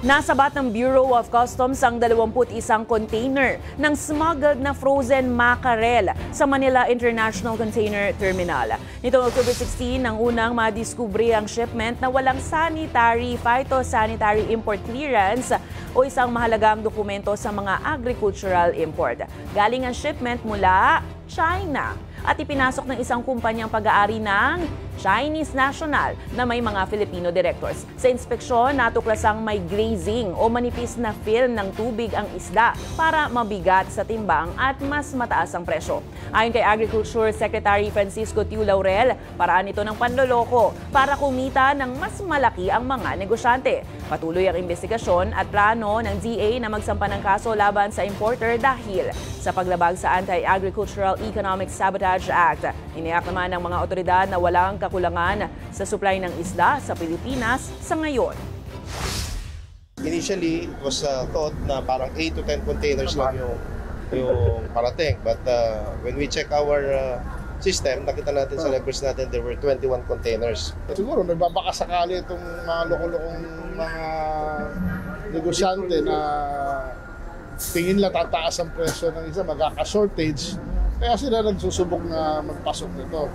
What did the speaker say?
Nasabat ng Bureau of Customs ang 21 container ng smuggled na frozen mackerel sa Manila International Container Terminal. Nitong October 16, nang unang madiskubre ang shipment na walang phytosanitary import clearance o isang mahalagang dokumento sa mga agricultural import. Galing ang shipment mula China at ipinasok ng isang kumpanyang pag-aari ng Chinese national na may mga Filipino directors. Sa inspeksyon, natuklasang may glazing o manipis na film ng tubig ang isda para mabigat sa timbang at mas mataas ang presyo. Ayon kay Agriculture Secretary Francisco Tiu Laurel, paraan ito ng panloloko para kumita ng mas malaki ang mga negosyante. Patuloy ang investigasyon at plano ng DA na magsampa ng kaso laban sa importer dahil sa paglabag sa Anti-Agricultural Economic Sabotage Act. Iniyak naman ng mga otoridad na walang kakulangan sa supply ng isda sa Pilipinas sa ngayon. Initially, it was thought na parang 8 to 10 containers lang yung parating. But when we check our system, nakita natin sa records natin there were 21 containers. Siguro nagbabakasakali itong mga loko-lokong mga negosyante na tingin lang tataas ang presyo ng isa, magkaka-shortage. Kaya sila nagsusubok na magpasok nito.